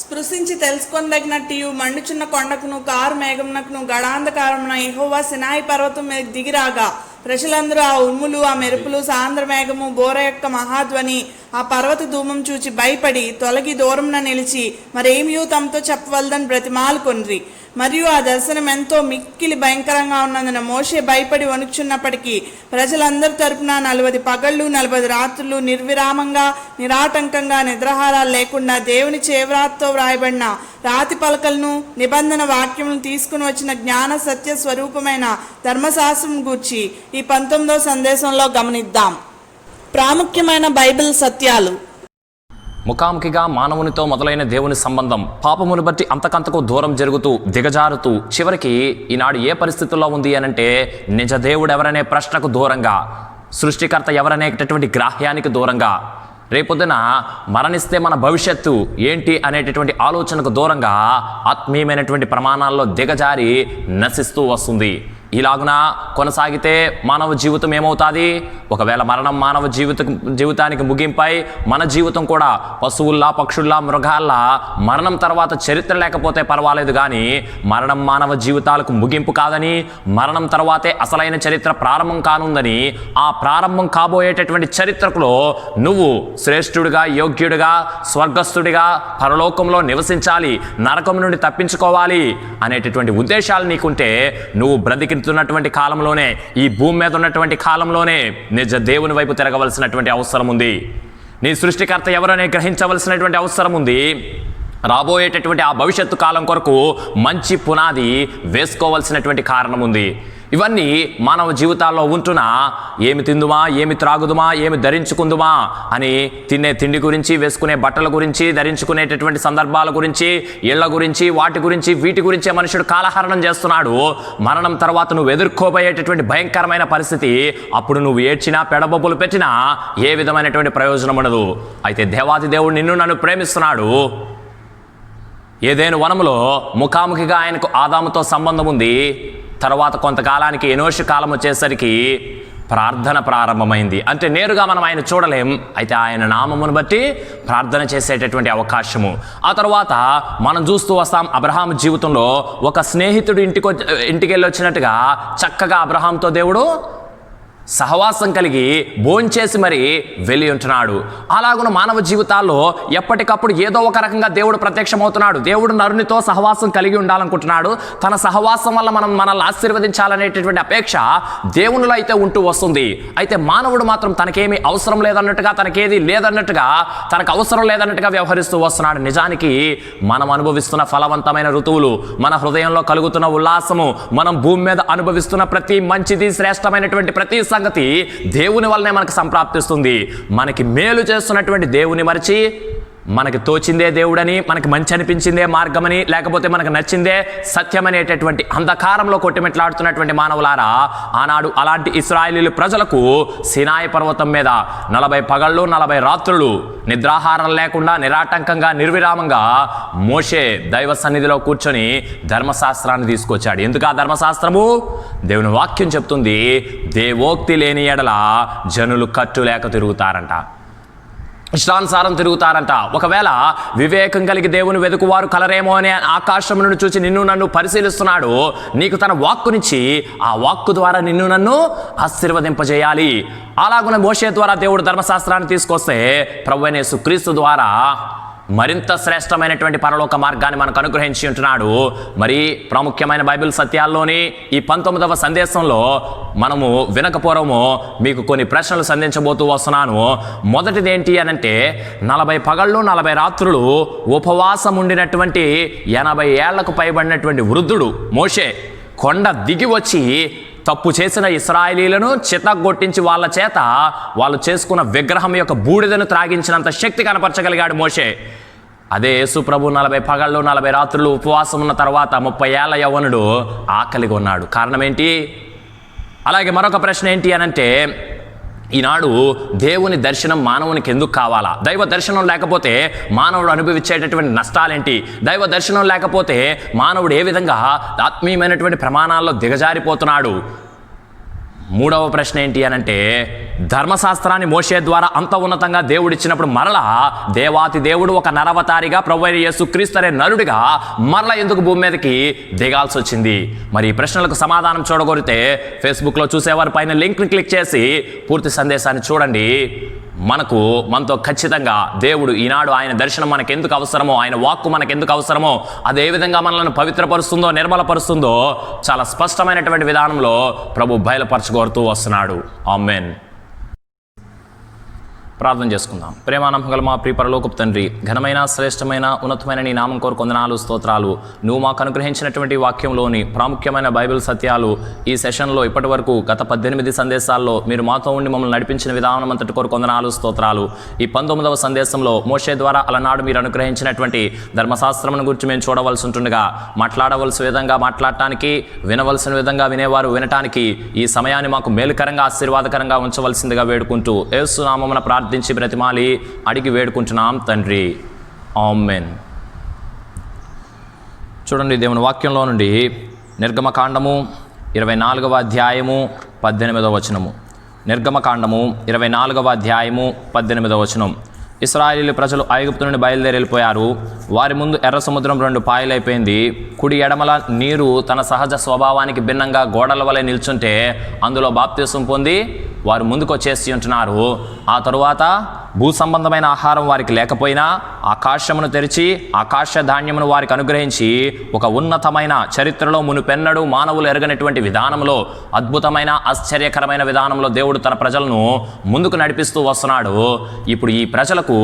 స్పృశించి తెలుసుకొనదగినట్టు మండుచున్న కొండకును కారు మేఘమునకును గడాంధకారమున యెహోవా సినాయి పర్వతం మీద దిగిరాగా ప్రజలందరూ ఆ ఉరుములు, ఆ మెరుపులు, సాంద్ర మేఘము, బోర యొక్క మహాధ్వని, ఆ పర్వత ధూమం చూచి భయపడి తొలగి దూరంన నిలిచి మరేమియూ తమతో చెప్పవలదని బ్రతిమాలుకొనిరి. మరియు ఆ దర్శనం ఎంతో మిక్కిలి భయంకరంగా ఉన్నందున మోషే భయపడి వణుకుచున్నప్పటికీ ప్రజలందరి తరపున 40 పగళ్ళు 40 రాత్రులు నిర్విరామంగా నిరాటంకంగా నిద్రాహారాలు లేకుండా దేవుని చేవ్రాతతో వ్రాయబడిన రాతి పలకలను నిబంధన వాక్యములను తీసుకుని వచ్చిన జ్ఞాన సత్య స్వరూపమైన ధర్మశాస్త్రం గూర్చి ఈ 19వ సందేశంలో గమనిద్దాం. ప్రాముఖ్యమైన బైబిల్ సత్యాలు. ముఖాముఖిగా మానవునితో మొదలైన దేవుని సంబంధం పాపమును బట్టి అంతకంతకు దూరం జరుగుతూ దిగజారుతూ చివరికి ఈనాడు ఏ పరిస్థితుల్లో ఉంది అనంటే నిజ దేవుడు ఎవరనే ప్రశ్నకు దూరంగా, సృష్టికర్త ఎవరనేటటువంటి గ్రాహ్యానికి దూరంగా, రేపొద్దున మరణిస్తే మన భవిష్యత్తు ఏంటి అనేటటువంటి ఆలోచనకు దూరంగా ఆత్మీయమైనటువంటి ప్రమాణాల్లో దిగజారి నశిస్తూ వస్తుంది. ఇలాగున కొనసాగితే మానవ జీవితం ఏమవుతుంది? ఒకవేళ మరణం మానవ జీవితానికి ముగింపై మన జీవితం కూడా పశువుల్లా, పక్షుల్లా, మృగాల్లా మరణం తర్వాత చరిత్ర లేకపోతే పర్వాలేదు, కానీ మరణం మానవ జీవితాలకు ముగింపు కాదని, మరణం తర్వాతే అసలైన చరిత్ర ప్రారంభం కానుందని, ఆ ప్రారంభం కాబోయేటటువంటి చరిత్రకులో నువ్వు శ్రేష్ఠుడిగా, యోగ్యుడిగా, స్వర్గస్థుడిగా పరలోకంలో నివసించాలి, నరకం నుండి తప్పించుకోవాలి అనేటటువంటి ఉద్దేశాలు నీకుంటే నువ్వు బ్రతికితున్నటువంటి కాలంలోనే, ఈ భూమి మీద ఉన్నటువంటి కాలంలోనే నిజ దేవుని వైపు తిరగవలసినటువంటి అవసరం ఉంది. నీ సృష్టికర్త ఎవరనే గ్రహించవలసినటువంటి అవసరం ఉంది. రాబోయేటటువంటి ఆ భవిష్యత్తు కాలం కొరకు మంచి పునాది వేసుకోవాల్సినటువంటి కారణం ఉంది. ఇవన్నీ మానవ జీవితాల్లో ఉంటున్నా ఏమి తిందుమా, ఏమి త్రాగుదుమా, ఏమి ధరించుకుందుమా అని తినే తిండి గురించి, వేసుకునే బట్టల గురించి, ధరించుకునేటటువంటి సందర్భాల గురించి, ఇళ్ల గురించి, వాటి గురించి, వీటి గురించే మనుషుడు కాలహరణం చేస్తున్నాడు. మరణం తర్వాత నువ్వు ఎదుర్కోబోయేటటువంటి భయంకరమైన పరిస్థితి, అప్పుడు నువ్వు ఏడ్చినా పెడబొబ్బులు పెట్టినా ఏ విధమైనటువంటి ప్రయోజనం ఉండదు. అయితే దేవాది దేవుడు నిన్ను నన్ను ప్రేమిస్తున్నాడు. ఏదైనా వనములో ముఖాముఖిగా ఆయనకు ఆదాముతో సంబంధం ఉంది. తర్వాత కొంతకాలానికి ఎనోషు కాలం వచ్చేసరికి ప్రార్థన ప్రారంభమైంది. అంటే నేరుగా మనం ఆయన చూడలేం, అయితే ఆయన నామమును బట్టి ప్రార్థన చేసేటటువంటి అవకాశము. ఆ తర్వాత మనం చూస్తూ వస్తాం అబ్రహాం జీవితంలో ఒక స్నేహితుడు ఇంటికి వెళ్ళి వచ్చినట్టుగా చక్కగా అబ్రహాంతో దేవుడు సహవాసం కలిగి భోంచేసి మరి వెళ్ళి ఉంటున్నాడు. అలాగున మానవ జీవితాల్లో ఎప్పటికప్పుడు ఏదో ఒక రకంగా దేవుడు ప్రత్యక్షమవుతున్నాడు. దేవుడు నరునితో సహవాసం కలిగి ఉండాలనుకుంటున్నాడు. తన సహవాసం వల్ల మనల్ని ఆశీర్వదించాలనేటటువంటి అపేక్ష దేవునిలో అయితే ఉంటూ వస్తుంది. అయితే మానవుడు మాత్రం తనకేమీ అవసరం లేదన్నట్టుగా, తనకేది లేదన్నట్టుగా, తనకు అవసరం లేదన్నట్టుగా వ్యవహరిస్తూ వస్తున్నాడు. నిజానికి మనం అనుభవిస్తున్న ఫలవంతమైన ఋతువులు, మన హృదయంలో కలుగుతున్న ఉల్లాసము, మనం భూమి మీద అనుభవిస్తున్న ప్రతి మంచిది, శ్రేష్టమైనటువంటి ప్రతి సంగతి దేవుని వల్లనే మనకు సంప్రాప్తిస్తుంది. మనకి మేలు చేస్తున్నటువంటి దేవుని మరిచి మనకి తోచిందే దేవుడని, మనకి మంచి అనిపించిందే మార్గమని, లేకపోతే మనకు నచ్చిందే సత్యమనేటటువంటి అంధకారంలో కొట్టిమెట్లాడుతున్నటువంటి మానవులారా, ఆనాడు అలాంటి ఇశ్రాయేలీయుల ప్రజలకు సినాయి పర్వతం మీద 40 పగళ్ళు 40 రాత్రులు నిద్రాహారం లేకుండా నిరాటంకంగా నిర్విరామంగా మోషే దైవ సన్నిధిలో కూర్చొని ధర్మశాస్త్రాన్ని తీసుకొచ్చాడు. ఎందుకు ఆ ధర్మశాస్త్రము? దేవుని వాక్యం చెప్తుంది, దేవోక్తి లేని ఎడల జనులు కట్టు లేక తిరుగుతారంట, ఇష్టానుసారం తిరుగుతారంట. ఒకవేళ వివేకం కలిగి దేవుని వెతుకువారు కలరేమో అనే ఆకాశం నుండి చూసి నిన్ను నన్ను పరిశీలిస్తున్నాడు. నీకు తన వాక్కునిచ్చి ఆ వాక్కు ద్వారా నిన్ను నన్ను ఆశీర్వదింపజేయాలి. అలాగున మోషే ద్వారా దేవుడు ధర్మశాస్త్రాన్ని తీసుకొస్తే ప్రభువైన యేసుక్రీస్తు ద్వారా మరింత శ్రేష్టమైనటువంటి పరలోక మార్గాన్ని మనకు అనుగ్రహించి ఉంటున్నాడు. మరి ప్రాముఖ్యమైన బైబిల్ సత్యాల్లోని ఈ 19వ సందేశంలో మనము వినకపోవడము మీకు కొన్ని ప్రశ్నలు సంధించబోతూ వస్తున్నాను. మొదటిది ఏంటి అనంటే 40 పగళ్ళు 40 రాత్రులు ఉపవాసం ఉండినటువంటి 80 ఏళ్లకు పైబడినటువంటి వృద్ధుడు మోషే కొండ దిగి వచ్చి తప్పు చేసిన ఇశ్రాయేలీలను చితగొట్టించి వాళ్ళ చేత వాళ్ళు చేసుకున్న విగ్రహం యొక్క బూడిదను త్రాగించినంత శక్తి కనపరచగలిగాడు మోషే. అదే యేసు ప్రభు 40 పగళ్ళు 40 రాత్రులు ఉపవాసం ఉన్న తర్వాత 30 ఏళ్ల యవ్వనుడు ఆకలిగా ఉన్నాడు. కారణం ఏంటి? అలాగే మరొక ప్రశ్న ఏంటి అనంటే, ఈనాడు దేవుని దర్శనం మానవునికి ఎందుకు కావాలా? దైవ దర్శనం లేకపోతే మానవుడు అనుభవించేటటువంటి నష్టాలేంటి? దైవ దర్శనం లేకపోతే మానవుడు ఏ విధంగా ఆత్మీయమైనటువంటి ప్రమాణాల్లో దిగజారిపోతున్నాడు? మూడవ ప్రశ్న ఏంటి అనంటే, ధర్మశాస్త్రాన్ని మోషే ద్వారా అంత ఉన్నతంగా దేవుడిచ్చినప్పుడు మరలా దేవాతి దేవుడు ఒక నరవతారిగా ప్రభువైన యేసుక్రీస్తు అనే నరుడిగా మరలా ఎందుకు భూమి మీదకి దిగాల్సి వచ్చింది? మరి ఈ ప్రశ్నలకు సమాధానం చూడగోరితే ఫేస్బుక్లో చూసేవారి పైన లింక్ని క్లిక్ చేసి పూర్తి సందేశాన్ని చూడండి. మనతో ఖచ్చితంగా దేవుడు ఈనాడు ఆయన దర్శనం మనకు ఎందుకు అవసరమో, ఆయన వాక్కు మనకు ఎందుకు అవసరమో, అదే విధంగా మనల్ని పవిత్రపరుస్తుందో, నిర్మలపరుస్తుందో చాలా స్పష్టమైనటువంటి విధానంలో ప్రభు బయలుపరచగోరుతూ వస్తున్నాడు. ఆమేన్. ప్రార్థన చేసుకుందాం. ప్రేమానమ్మగల మా ప్రియ పరలోకపు తండ్రి, ఘనమైన శ్రేష్టమైన ఉన్నతమైన నీ నామం కోరు కొందనాలు స్తోత్రాలు. నువ్వు మాకు అనుగ్రహించినటువంటి వాక్యంలోని ప్రాముఖ్యమైన బైబిల్ సత్యాలు ఈ సెషన్లో ఇప్పటి వరకు గత 18 సందేశాల్లో మీరు మాతో ఉండి మమ్మల్ని నడిపించిన విధానం అంతటి కోరు కొందనాలు స్తోత్రాలు. ఈ 19వ సందేశంలో మోషే ద్వారా అలనాడు మీరు అనుగ్రహించినటువంటి ధర్మశాస్త్రమును గురించి మేము చూడవలసి ఉంటుండగా, మాట్లాడవలసిన విధంగా మాట్లాడటానికి, వినవలసిన విధంగా వినేవారు వినటానికి ఈ సమయాన్ని మాకు మేలుకరంగా ఆశీర్వాదకరంగా ఉంచవలసిందిగా వేడుకుంటూ యేసు నామమున ప్రార్థించి బ్రతిమాలి అడిగి వేడుకుంటున్నాం తండ్రి. ఆమేన్. చూడండి, దేవుని వాక్యంలో నుండి నిర్గమకాండము 24వ అధ్యాయము 18వ వచనము. నిర్గమకాండము 24వ అధ్యాయము 18వ వచనం. ఇశ్రాయేలు ప్రజలు ఐగుప్తు నుండి బయలుదేరి వెళ్ళిపోయారు. వారి ముందు ఎర్ర సముద్రం 2 పాయలైపోయింది. కుడి ఎడమల నీరు తన సహజ స్వభావానికి భిన్నంగా గోడల వలె నిల్చుంటే అందులో బాప్తిసం పొంది వారు ముందుకు వచ్చేసి ఉంటున్నారు. ఆ తరువాత భూ సంబంధమైన ఆహారం వారికి లేకపోయినా ఆకాశమును తెరిచి ఆకాశ ధాన్యమును వారికి అనుగ్రహించి ఒక ఉన్నతమైన చరిత్రలో మునుపెన్నడూ మానవులు ఎరగనటువంటి విధానంలో, అద్భుతమైన ఆశ్చర్యకరమైన విధానంలో దేవుడు తన ప్రజలను ముందుకు నడిపిస్తూ వస్తున్నాడు. ఇప్పుడు ఈ ప్రజలకు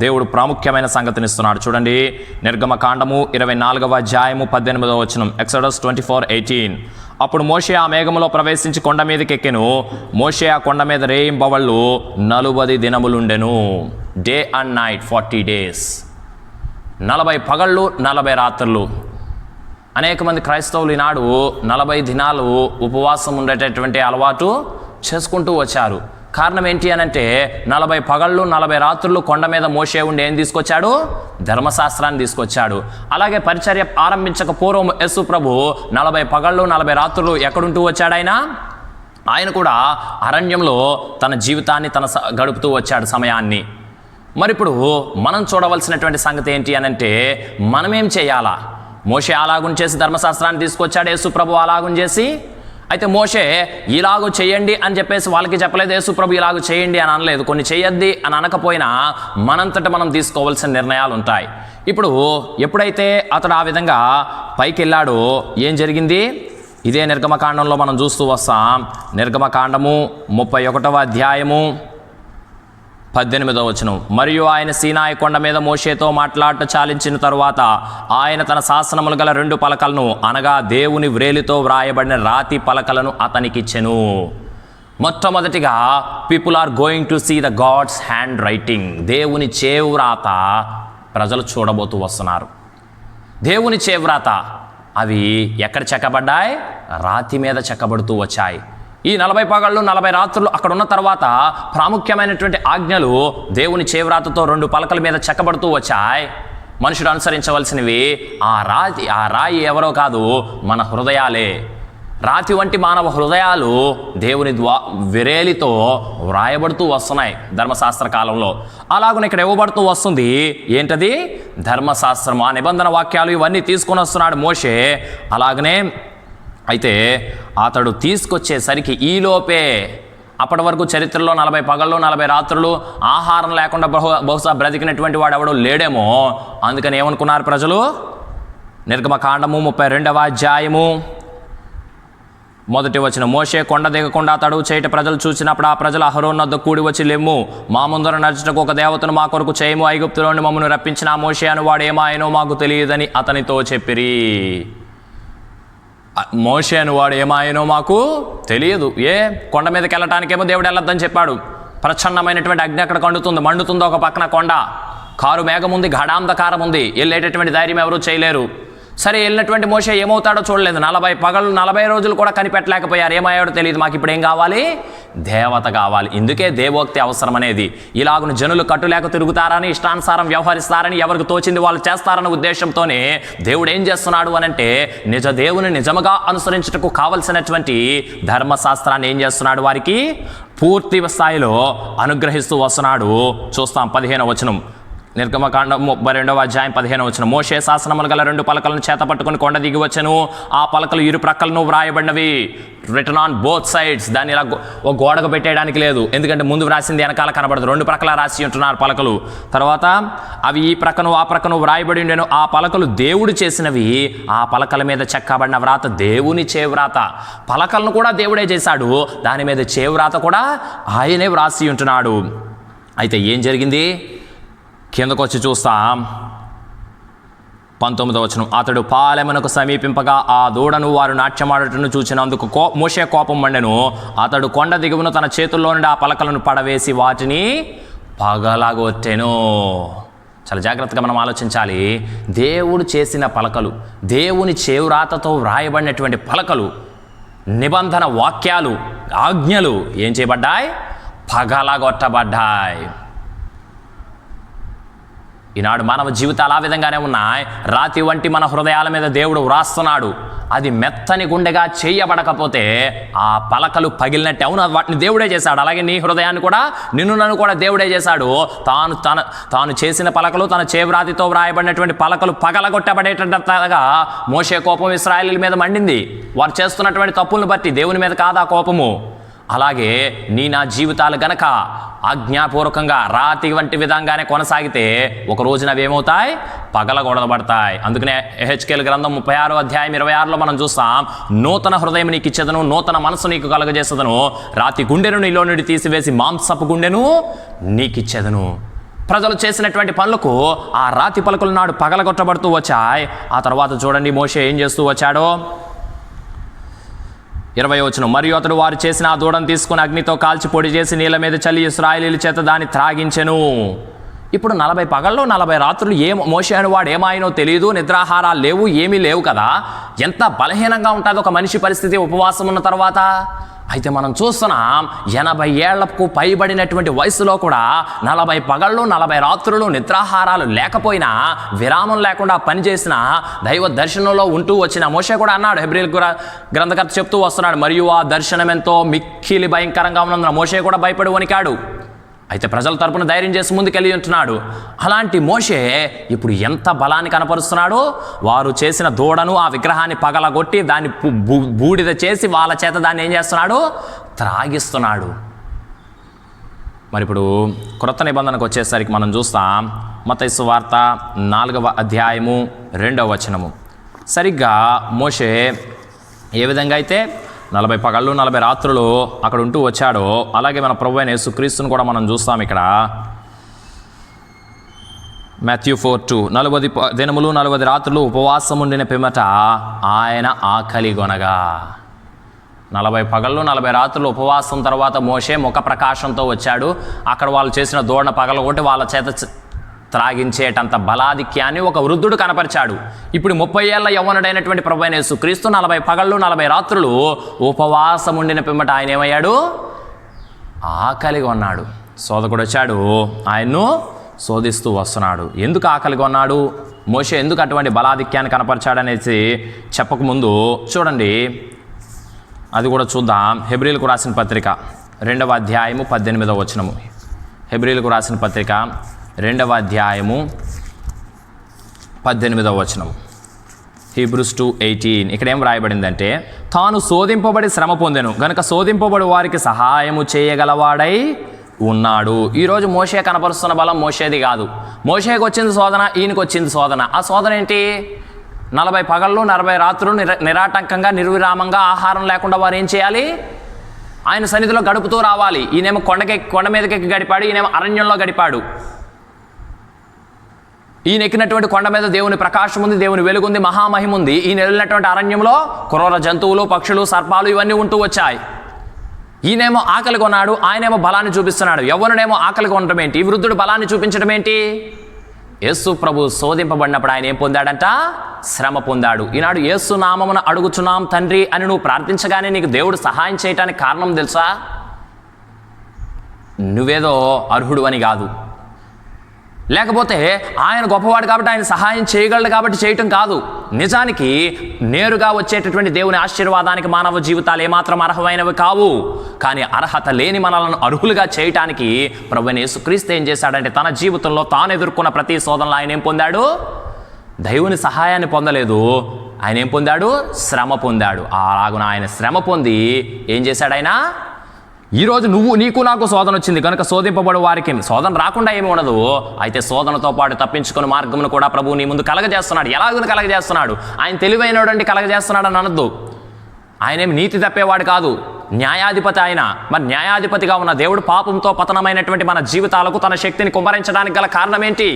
దేవుడు ప్రాముఖ్యమైన సంగతినిస్తున్నాడు. చూడండి, నిర్గమకాండము 24వ అధ్యాయము 18వ వచనం. ఎక్సోడస్ 24:18. అప్పుడు మోషే ఆ మేఘములో ప్రవేశించి కొండ మీదకి ఎక్కెను. మోషే ఆ కొండ మీద రేయింబవళ్ళు 40 దినములుండెను. Day and night 40 days. 40 పగళ్ళు 40 రాత్రులు. అనేక మంది క్రైస్తవులు ఈనాడు 40 దినాలు ఉపవాసం ఉండేటటువంటి అలవాటు చేసుకుంటూ వచ్చారు. కారణం ఏంటి అనంటే, 40 పగళ్ళు 40 రాత్రులు కొండ మీద మోషే ఉండి ఏం తీసుకొచ్చాడు? ధర్మశాస్త్రాన్ని తీసుకొచ్చాడు. అలాగే పరిచర్య ఆరంభించక పూర్వం యేసు ప్రభు 40 పగళ్ళు 40 రాత్రులు ఎక్కడుంటూ వచ్చాడు? ఆయన కూడా అరణ్యంలో తన జీవితాన్ని గడుపుతూ వచ్చాడు సమయాన్ని. మరి ఇప్పుడు మనం చూడవలసినటువంటి సంగతి ఏంటి అనంటే, మనమేం చేయాలా? మోషే అలాగుం చేసి ధర్మశాస్త్రాన్ని తీసుకొచ్చాడు, యేసు ప్రభు అలాగుం చేసి. అయితే మోషే ఇలాగూ చేయండి అని చెప్పేసి వాళ్ళకి చెప్పలేదు, యేసు ప్రభు ఇలాగూ చేయండి అని అనలేదు. కొన్ని చేయొద్ది అని అనకపోయినా మనంతట మనం తీసుకోవాల్సిన నిర్ణయాలు ఉంటాయి. ఇప్పుడు ఎప్పుడైతే అతడు ఆ విధంగా పైకి వెళ్ళాడో ఏం జరిగింది? ఇదే నిర్గమకాండంలో మనం చూస్తూ వస్తాం. నిర్గమకాండము 31వ అధ్యాయము 18వ వచనం. మరియు ఆయన సీనాయి కొండ మీద మోషేతో మాట్లాడట చాలించిన తరువాత ఆయన తన శాసనములు గల 2 పలకలను, అనగా దేవుని వ్రేలితో వ్రాయబడిన రాతి పలకలను అతనికిచ్చెను. మొట్టమొదటిగా people are going to see the God's handwriting. దేవుని చేవ్రాత ప్రజలు చూడబోతూ వస్తున్నారు. దేవుని చేవ్రాత అవి ఎక్కడ చెక్కబడ్డాయి? రాతి మీద చెక్కబడుతూ వచ్చాయి. ఈ 40 పగళ్ళు 40 రాత్రులు అక్కడ ఉన్న తర్వాత ప్రాముఖ్యమైనటువంటి ఆజ్ఞలు దేవుని చేవ్రాతతో 2 పలకల మీద చెక్కబడుతూ వచ్చాయి. మనుషుడు అనుసరించవలసినవి ఆ రాయి ఎవరో కాదు, మన హృదయాలే. రాతి వంటి మానవ హృదయాలు దేవుని విరేలితో వ్రాయబడుతూ వస్తున్నాయి ధర్మశాస్త్ర కాలంలో. అలాగనే ఇక్కడ ఇవ్వబడుతూ వస్తుంది ఏంటది? ధర్మశాస్త్రం. ఆ నిబంధన వాక్యాలు ఇవన్నీ తీసుకొని వస్తున్నాడు మోషే. అలాగనే అయితే అతడు తీసుకొచ్చేసరికి ఈలోపే అప్పటి వరకు చరిత్రలో 40 పగళ్ళు 40 రాత్రులు ఆహారం లేకుండా బహుశా బ్రతికినటువంటి వాడు ఎవడో లేడేమో. అందుకని ఏమనుకున్నారు ప్రజలు? నిర్గమకాండము 32వ అధ్యాయము 1వ వచనం. మోషే కొండ దిగకుండా తడువు చేయట ప్రజలు చూసినప్పుడు ఆ ప్రజలు అహరోను వద్ద కూడి వచ్చి, లెమ్ము, మా ముందర నడుచుటకు ఒక దేవతను మా కొరకు చేయము, ఐగుప్తులోని మమ్మను రప్పించిన ఆ మోషే అని వాడు ఏమాయనో మాకు తెలియదని అతనితో చెప్పిరి. మోషే అని వాడు ఏమాయనో మాకు తెలియదు. కొండ మీదకి వెళ్ళటానికేమో దేవుడు వెళ్ళొద్దని చెప్పాడు. ప్రచన్నమైనటువంటి అగ్ని అక్కడ కండుతుంది, మండుతుంది. ఒక పక్కన కొండ, కారు మేఘం ఉంది, ఘడాంధకారం ఉంది. వెళ్ళేటటువంటి ధైర్యం ఎవరూ చేయలేరు. సరే, వెళ్ళినటువంటి మోషే ఏమవుతాడో చూడలేదు. 40 పగళ్ళు 40 రోజులు కూడా కనిపెట్టలేకపోయారు. ఏమయ్యాడో తెలియదు. మాకు ఇప్పుడు ఏం కావాలి? దేవత కావాలి. ఇందుకే దేవోక్తి అవసరం అనేది. ఇలాగున జనులు కట్టులేక తిరుగుతారని, ఇష్టానుసారం వ్యవహరిస్తారని, ఎవరికి తోచింది వాళ్ళు చేస్తారన్న ఉద్దేశంతోనే దేవుడు ఏం చేస్తున్నాడు అనంటే నిజ దేవుని నిజముగా అనుసరించుటకు కావలసినటువంటి ధర్మశాస్త్రాన్ని ఏం చేస్తున్నాడు, వారికి పూర్తి స్థాయిలో అనుగ్రహిస్తూ వస్తున్నాడు. చూస్తాం 15వ వచనం, నిర్గమకాండం 32వ అధ్యాయం 15వ వచనం. మోషే శాసనములు గల 2 పలకలను చేత పట్టుకుని కొండ దిగి వచ్చెను. ఆ పలకలు ఇరు ప్రక్కలను వ్రాయబడినవి, రిటన్ ఆన్ బోత్ సైడ్స్. దాన్ని ఇలా ఒక గోడకు పెట్టేయడానికి లేదు, ఎందుకంటే ముందు వ్రాసింది వెనకాల కనబడదు, 2 ప్రక్కల రాసి ఉంటున్నారు పలకలు. తర్వాత అవి ఈ ప్రక్కను ఆ ప్రక్కను వ్రాయబడి ఉండేను. ఆ పలకలు దేవుడు చేసినవి, ఆ పలకల మీద చెక్కబడిన వ్రాత దేవుని చేవ్రాత. పలకలను కూడా దేవుడే చేశాడు, దాని మీద చేవ్రాత కూడా ఆయనే వ్రాసి ఉంటున్నాడు. అయితే ఏం జరిగింది, కిందకు వచ్చి చూస్తాం 19వ వచనం. అతడు పాలెమునకు సమీపింపగా ఆ దూడను వారు నాట్యమాడుటను చూచినందుకు మోషే కోపం మండెను. అతడు కొండ దిగువను తన చేతుల్లో నుండి ఆ పలకలను పడవేసి వాటిని పగలగొట్టెను. చాలా జాగ్రత్తగా మనం ఆలోచించాలి. దేవుడు చేసిన పలకలు, దేవుని చేవ్రాతతో వ్రాయబడినటువంటి పలకలు, నిబంధన వాక్యాలు, ఆజ్ఞలు ఏం చేయబడ్డాయి, పగలగొట్టబడ్డాయి. ఈనాడు మానవ జీవితాలు ఆ విధంగానే ఉన్నాయి. రాతి వంటి మన హృదయాల మీద దేవుడు వ్రాస్తున్నాడు. అది మెత్తని గుండెగా చేయబడకపోతే ఆ పలకలు పగిలినట్టే. అవును, వాటిని దేవుడే చేశాడు. అలాగే నీ హృదయాన్ని కూడా, నన్ను కూడా దేవుడే చేశాడు. తాను చేసిన పలకలు, తన చేవ్రాతితో వ్రాయబడినటువంటి పలకలు పగలగొట్టబడేటట్టుగా మోషే కోపం ఇశ్రాయేలీయుల మీద మండింది. వారు చేస్తున్నటువంటి తప్పులను బట్టి. దేవుని మీద కాదా కోపము. అలాగే నా జీవితాలు గనక ఆజ్ఞాపూర్వకంగా రాతి వంటి విధంగానే కొనసాగితే ఒక రోజున అవి ఏమవుతాయి, పగలగొడబడతాయి. అందుకనే ఎహెచ్కేల్ గ్రంథం 36వ అధ్యాయం 26లో మనం చూస్తాం, నూతన హృదయం నీకు ఇచ్చేదను, నూతన మనసు నీకు కలగజేసేదను, రాతి గుండెను నీలో నుండి తీసివేసి మాంసపు గుండెను నీకిచ్చేదను. ప్రజలు చేసినటువంటి పనులకు ఆ రాతి పలకలు నాడు పగలగొట్టబడుతూ వచ్చాయి. ఆ తర్వాత చూడండి మోషే ఏం చేస్తూ వచ్చాడో. 20వ వచనం. మరియు అతడు వారు చేసిన ఆ దూడను తీసుకుని అగ్నితో కాల్చి పొడి చేసి నీళ్ళ మీద చల్లి ఇశ్రాయేలీయుల చేత దాన్ని త్రాగించెను. ఇప్పుడు 40 పగళ్ళు 40 రాత్రులు మోషే అని వాడు ఏమాయనో తెలియదు, నిద్రాహారాలు లేవు, ఏమీ లేవు కదా. ఎంత బలహీనంగా ఉంటుంది ఒక మనిషి పరిస్థితి ఉపవాసం ఉన్న తర్వాత. అయితే మనం చూస్తున్నాం 80 ఏళ్లకు పైబడినటువంటి వయసులో కూడా 40 పగళ్ళు 40 రాత్రులు నిద్రాహారాలు లేకపోయినా, విరామం లేకుండా పనిచేసిన, దైవ దర్శనంలో ఉంటూ వచ్చిన మోషే కూడా అన్నాడు. హెబ్రీయుల గ్రంథకర్త చెప్తూ వస్తున్నాడు, మరియు ఆ దర్శనం ఎంతో మిక్కిలి భయంకరంగా ఉన్నందున మోషే కూడా భయపడి వణికాడు. అయితే ప్రజల తరపున ధైర్యం చేసి ముందుకెళ్ళి ఉంటున్నాడు. అలాంటి మోషే ఇప్పుడు ఎంత బలాన్ని కనపరుస్తున్నాడు. వారు చేసిన దూడను, ఆ విగ్రహాన్ని పగలగొట్టి దాన్ని బూడిద చేసి వాళ్ళ చేత దాన్ని ఏం చేస్తున్నాడు, త్రాగిస్తున్నాడు. మరి ఇప్పుడు క్రొత్త నిబంధనకు వచ్చేసరికి మనం చూస్తాం మత్తయి సువార్త 4వ అధ్యాయము 2వ వచనము. సరిగ్గా మోషే ఏ విధంగా అయితే 40 పగళ్ళు 40 రాత్రులు అక్కడ ఉంటూ వచ్చాడో, అలాగే మన ప్రభువైన యేసుక్రీస్తును కూడా మనం చూస్తాం ఇక్కడ. మాథ్యూ 4:2. 40 దినములు 40 రాత్రులు ఉపవాసం ఉండిన పిమ్మట ఆయన ఆకలి గొనగా. 40 పగళ్ళు 40 రాత్రులు ఉపవాసం తర్వాత మోషే ముఖ ప్రకాశంతో వచ్చాడు. అక్కడ వాళ్ళు చేసిన దూడన పగలగొట్టి వాళ్ళ చేత త్రాగించేటంత బలాధిక్యాన్ని ఒక వృద్ధుడు కనపరిచాడు. ఇప్పుడు 30 ఏళ్ల యవ్వనుడైనటువంటి ప్రభువైన యేసుక్రీస్తు 40 పగళ్ళు 40 రాత్రులు ఉపవాసం ఉండిన పిమ్మట ఆయన ఏమయ్యాడు, ఆకలిగా ఉన్నాడు. శోధకుడు వచ్చాడు, ఆయన్ను శోధిస్తూ వస్తున్నాడు. ఎందుకు ఆకలిగా ఉన్నాడు, మోషే ఎందుకు అటువంటి బలాధిక్యాన్ని కనపరిచాడనేసి చెప్పకముందు చూడండి, అది కూడా చూద్దాం. హెబ్రీయులకు రాసిన పత్రిక 2వ అధ్యాయము 18వ వచనము. హెబ్రీయులకు రాసిన పత్రిక 2వ అధ్యాయము 18వ వచనం. హీబ్రూస్ 2:18. ఇక్కడ ఏం రాయబడిందంటే, తాను శోధింపబడి శ్రమ పొందెను గనుక శోధింపబడి వారికి సహాయము చేయగలవాడై ఉన్నాడు. ఈరోజు మోషే కనపరుస్తున్న బలం మోషేది కాదు. మోషేకి వచ్చింది శోధన, ఈయనకి వచ్చింది శోధన. ఆ శోధన ఏంటి, 40 పగళ్ళు 40 రాత్రులు నిరాటంకంగా నిర్విరామంగా ఆహారం లేకుండా వారు ఏం చేయాలి, ఆయన సన్నిధిలో గడుపుతూ రావాలి. ఈయనేమో కొండ మీదకి గడిపాడు, ఈయనేమో అరణ్యంలో గడిపాడు. ఈయన ఎక్కినటువంటి కొండ మీద దేవుని ప్రకాశం ఉంది, దేవుని వెలుగుంది, మహామహిమ ఉంది. ఈయన వెళ్ళినటువంటి అరణ్యంలో క్రూర జంతువులు, పక్షులు, సర్పాలు ఇవన్నీ ఉంటూ వచ్చాయి. ఈయనేమో ఆకలి కొన్నాడు, ఆయనేమో బలాన్ని చూపిస్తున్నాడు. యవ్వనుడేమో ఆకలి కొనడం ఏంటి, వృద్ధుడు బలాన్ని చూపించడం ఏంటి. యేసు ప్రభు శోధింపబడినప్పుడు ఆయన ఏం పొందాడంట, శ్రమ పొందాడు. ఈనాడు యేసు నామమున అడుగుచున్నాం తండ్రి అని నువ్వు ప్రార్థించగానే నీకు దేవుడు సహాయం చేయటానికి కారణం తెలుసా, నువ్వేదో అర్హుడు అని కాదు, లేకపోతే ఆయన గొప్పవాడు కాబట్టి ఆయన సహాయం చేయగలడు కాబట్టి చేయటం కాదు. నిజానికి నేరుగా వచ్చేటటువంటి దేవుని ఆశీర్వాదానికి మానవ జీవితాలు ఏమాత్రం అర్హమైనవి కావు. కానీ అర్హత లేని మనలను అర్హులుగా చేయటానికి ప్రభువైన యేసుక్రీస్తు ఏం చేశాడంటే తన జీవితంలో తాను ఎదుర్కొన్న ప్రతి శోధనలో ఆయన ఏం పొందాడు? దేవుని సహాయాన్ని పొందలేదు, ఆయన ఏం పొందాడు? శ్రమ పొందాడు. అలాగున ఆయన శ్రమ పొంది ఏం చేశాడు? ఆయన ఈరోజు నీకు నాకు శోధన వచ్చింది కనుక శోధింపబడు వారికి శోధన రాకుండా ఏమి ఉండదు. అయితే శోధనతో పాటు తప్పించుకునే మార్గమును కూడా ప్రభువు నీ ముందు కలగజేస్తున్నాడు. ఎలాగో కలగజేస్తున్నాడు? ఆయన తెలివైనడు అంటే కలగజేస్తున్నాడు అని అనొద్దు. ఆయనేమి నీతి తప్పేవాడు కాదు, న్యాయాధిపతి ఆయన. మరి న్యాయాధిపతిగా ఉన్న దేవుడు పాపంతో పతనమైనటువంటి మన జీవితాలకు తన శక్తిని కుమ్మరించడానికి గల కారణం ఏంటి?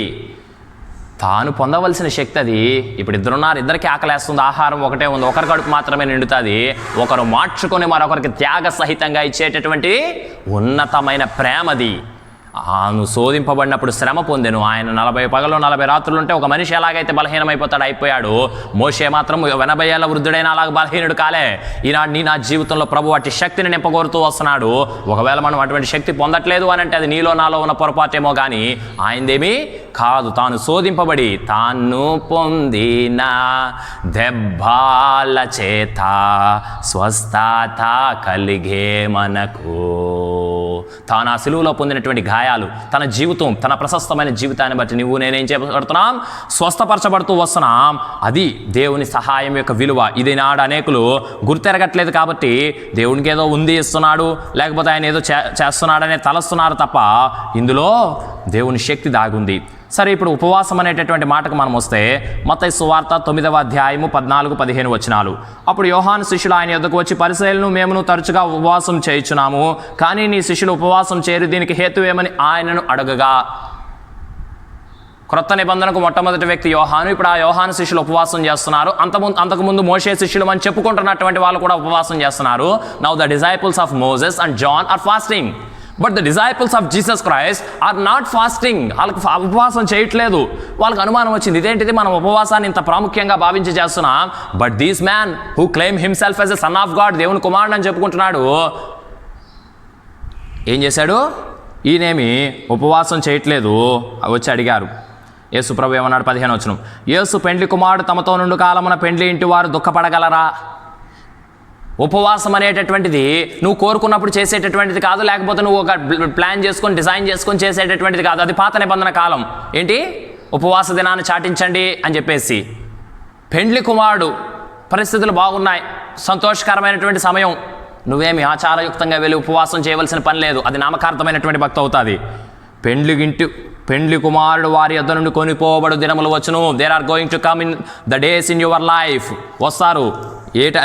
తాను పొందవలసిన శక్తి అది. ఇప్పుడు ఇద్దరున్నారు, ఇద్దరికి ఆకలేస్తుంది, ఆహారం ఒకటే ఉంది, ఒకరి కడుపు మాత్రమే నిండుతుంది. ఒకరు మార్చుకొని మరొకరికి త్యాగ సహితంగా ఇచ్చేటటువంటి ఉన్నతమైన ప్రేమది. నువ్వు శోధింపబడినప్పుడు శ్రమ పొందెను. ఆయన 40 పగలు 40 రాత్రులు ఉంటే ఒక మనిషి ఎలాగైతే బలహీనమైపోతాడు అయిపోయాడు, మోషే మాత్రం 80 ఏళ్ళ వృద్ధుడైన అలాగ బలహీనుడు కాలే. ఈనాడు నా జీవితంలో ప్రభు అట్టి శక్తిని నింపగోరుతూ వస్తున్నాడు. ఒకవేళ మనం అటువంటి శక్తి పొందట్లేదు అని అంటే అది నీలో నాలో ఉన్న పొరపాటేమో కానీ ఆయనదేమీ కాదు. తాను శోధింపబడి తాను పొందిన దెబ్బల చేత స్వస్థత కలిగే మనకు. తాను ఆ సిలువలో పొందినటువంటి గాయాలు, తన జీవితం, తన ప్రశస్తమైన జీవితాన్ని బట్టి నువ్వు నేనేం చేయబడుతున్నాం? స్వస్థపరచబడుతూ వస్తున్నాం. అది దేవుని సహాయం యొక్క విలువ. ఇది నాడు అనేకులు గుర్తెరగట్లేదు కాబట్టి దేవునికి ఏదో ఉంది ఇస్తున్నాడు, లేకపోతే ఆయన ఏదో చేస్తున్నాడనే తలస్తున్నారు తప్ప ఇందులో దేవుని శక్తి దాగుంది. సరే, ఇప్పుడు ఉపవాసం అనేటటువంటి మాటకు మనం వస్తే మత్తయి సువార్త 9వ అధ్యాయము 14-15 వచనాలు. అప్పుడు యోహాను శిష్యులు ఆయన యొద్దకు వచ్చి, పరిసయ్యులను మేమును తరచుగా ఉపవాసం చేయుచున్నాము, కానీ నీ శిష్యులు ఉపవాసం చేయరు, దీనికి హేతు ఏమని ఆయనను అడగగా. క్రొత్త నిబంధనకు మొట్టమొదటి వ్యక్తి యోహాను. ఇప్పుడు ఆ యోహాను శిష్యులు ఉపవాసం చేస్తున్నారు. అంతకుముందు మోషే శిష్యులు అని చెప్పుకుంటున్నటువంటి వాళ్ళు కూడా ఉపవాసం చేస్తున్నారు. Now the disciples of Moses and John are fasting, but the disciples of Jesus Christ are not fasting. వాళ్ళకి ఉపవాసం చేయట్లేదు. వాళ్ళకి అనుమానం వచ్చింది, ఇదేంటిది మనం ఉపవాసాన్ని ఇంత ప్రాముఖ్యంగా భావించి చేస్తున్నాం, but these man who claim himself as a son of God, దేవుని కుమారుడు అని చెప్పుకుంటున్నాడు, ఏం చేశాడు? ఈయనేమి ఉపవాసం చేయట్లేదు. వచ్చి అడిగారు. యేసు ప్రభు ఏమన్నాడు? 15వ వచనం, యేసు పెండ్లి కుమారుడు తమతో నుండి కాలమున పెండ్లి ఇంటి వారు దుఃఖపడగలరా? ఉపవాసం అనేటటువంటిది నువ్వు కోరుకున్నప్పుడు చేసేటటువంటిది కాదు, లేకపోతే నువ్వు ఒక ప్లాన్ చేసుకొని డిజైన్ చేసుకొని చేసేటటువంటిది కాదు. అది పాత నిబంధన కాలం. ఏంటి? ఉపవాస దినాన్ని చాటించండి అని చెప్పేసి. పెండ్లి కుమారుడు, పరిస్థితులు బాగున్నాయి, సంతోషకరమైనటువంటి సమయం, నువ్వేమి ఆచారయుక్తంగా వెళ్ళి ఉపవాసం చేయవలసిన పని లేదు. అది నామకార్థమైనటువంటి భక్తి అవుతుంది. పెండ్లి కుమారుడు వారి యొద్ద నుండి కొనిపోబడు దినములు వచ్చును. There are going to come in the days in your life. వస్తారు.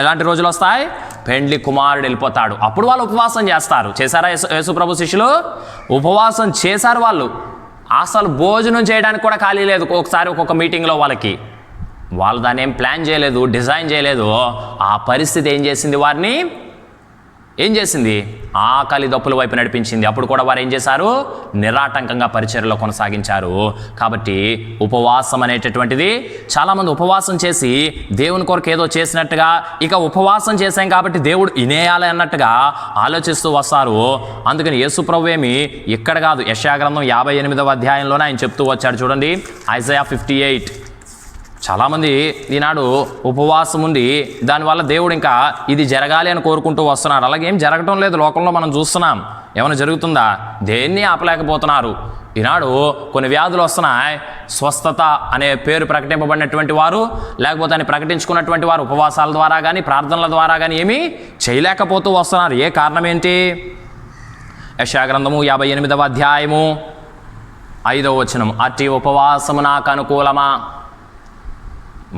ఎలాంటి రోజులు వస్తాయి? పెండ్లి కుమారుడు వెళ్ళిపోతాడు, అప్పుడు వాళ్ళు ఉపవాసం చేస్తారు. చేశారా యేసు ప్రభు శిష్యులు? ఉపవాసం చేశారు. వాళ్ళు అసలు భోజనం చేయడానికి కూడా ఖాళీ లేదు. ఒకసారి ఒక్కొక్క మీటింగ్లో వాళ్ళు దాన్ని ఏం ప్లాన్ చేయలేదు, డిజైన్ చేయలేదు. ఆ పరిస్థితి ఏం చేసింది? వారిని ఏం చేసింది? ఆకలి దప్పుల వైపు నడిపించింది. అప్పుడు కూడా వారు ఏం చేశారు? నిరాటంకంగా పరిచర్యలో కొనసాగించారు. కాబట్టి ఉపవాసం అనేటటువంటిది, చాలామంది ఉపవాసం చేసి దేవుని కొరకు ఏదో చేసినట్టుగా, ఇక ఉపవాసం చేశాం కాబట్టి దేవుడు ఇనేయాలి అన్నట్టుగా ఆలోచిస్తూ వస్తారు. అందుకని యేసు ప్రభువు ఏమి ఇక్కడ కాదు, యెషయా గ్రంథం 58వ అధ్యాయంలోనే ఆయన చెప్తూ వచ్చాడు. చూడండి, ఐజయా 58. చాలామంది ఈనాడు ఉపవాసం ఉండి దానివల్ల దేవుడు ఇంకా ఇది జరగాలి అని కోరుకుంటూ వస్తున్నారు. అలాగే ఏం జరగటం లేదు లోకంలో, మనం చూస్తున్నాం. ఏమైనా జరుగుతుందా? దేన్ని ఆపలేకపోతున్నారు. ఈనాడు కొన్ని వ్యాధులు వస్తున్నాయి. స్వస్థత అనే పేరు ప్రకటింపబడినటువంటి వారు, లేకపోతే అని ప్రకటించుకున్నటువంటి వారు ఉపవాసాల ద్వారా కానీ ప్రార్థనల ద్వారా కానీ ఏమీ చేయలేకపోతూ వస్తున్నారు. ఏ కారణం ఏంటి? యెషయా గ్రంథము 58వ అధ్యాయము 5వ వచనం, అట్టి ఉపవాసము నాకు అనుకూలమా?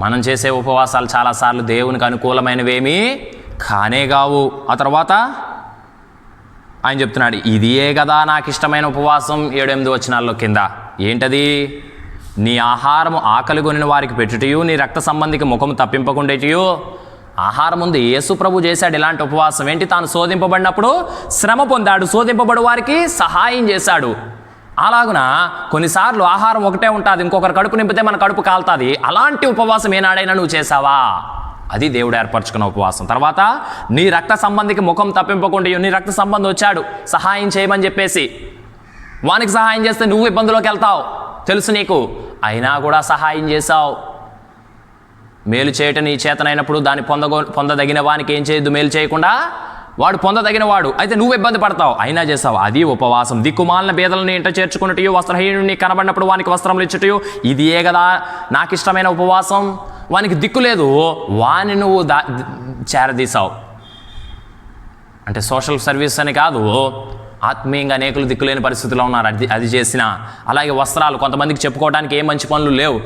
మనం చేసే ఉపవాసాలు చాలాసార్లు దేవునికి అనుకూలమైనవేమీ కానే కావు. ఆ తర్వాత ఆయన చెప్తున్నాడు, ఇదియే కదా నాకు ఇష్టమైన ఉపవాసం. 7-8 వచనాల్లో కింద ఏంటది? నీ ఆహారము ఆకలి కొనిన వారికి పెట్టుటయు, నీ రక్త సంబంధికి ముఖము తప్పింపకుండేటియు. ఆహారం ఉంది. యేసు ప్రభు చేశాడు ఇలాంటి ఉపవాసం. ఏంటి? తాను శోధింపబడినప్పుడు శ్రమ పొందాడు, శోధింపబడి వారికి సహాయం చేశాడు. అలాగున కొన్నిసార్లు ఆహారం ఒకటే ఉంటుంది, ఇంకొకరు కడుపు నింపితే మన కడుపు కాలుతుంది. అలాంటి ఉపవాసం ఏనాడైనా నువ్వు చేసావా? అది దేవుడు ఏర్పరచుకున్న ఉపవాసం. తర్వాత నీ రక్త సంబంధికి ముఖం తప్పింపకుండా, నీ రక్త సంబంధం వచ్చాడు సహాయం చేయమని చెప్పేసి, వానికి సహాయం చేస్తే నువ్వు ఇబ్బందులోకి వెళ్తావు తెలుసు నీకు, అయినా కూడా సహాయం చేశావు. మేలు చేయటం నీ చేతనైనప్పుడు దాన్ని పొందదగిన వానికి ఏం చేయొద్దు, మేలు చేయకుండా వాడు పొందదగిన వాడు, అయితే నువ్వు ఇబ్బంది పడతావు అయినా చేస్తావు, అది ఉపవాసం. దిక్కుమాలిన బేదలను ఇంట చేర్చుకున్నట్టు, వస్త్రహీనుడిని కనబడినప్పుడు వానికి వస్త్రములు ఇచ్చుటయు, ఇదియే కదా నాకు ఇష్టమైన ఉపవాసం. వానికి దిక్కు లేదు, వాని నువ్వు చేరదీసావు. అంటే సోషల్ సర్వీస్ అని కాదు, ఆత్మీయంగా అనేకులు దిక్కులేని పరిస్థితుల్లో ఉన్నారు, అది చేసిన. అలాగే వస్త్రాలు, కొంతమందికి చెప్పుకోవడానికి ఏ మంచి పనులు లేవు.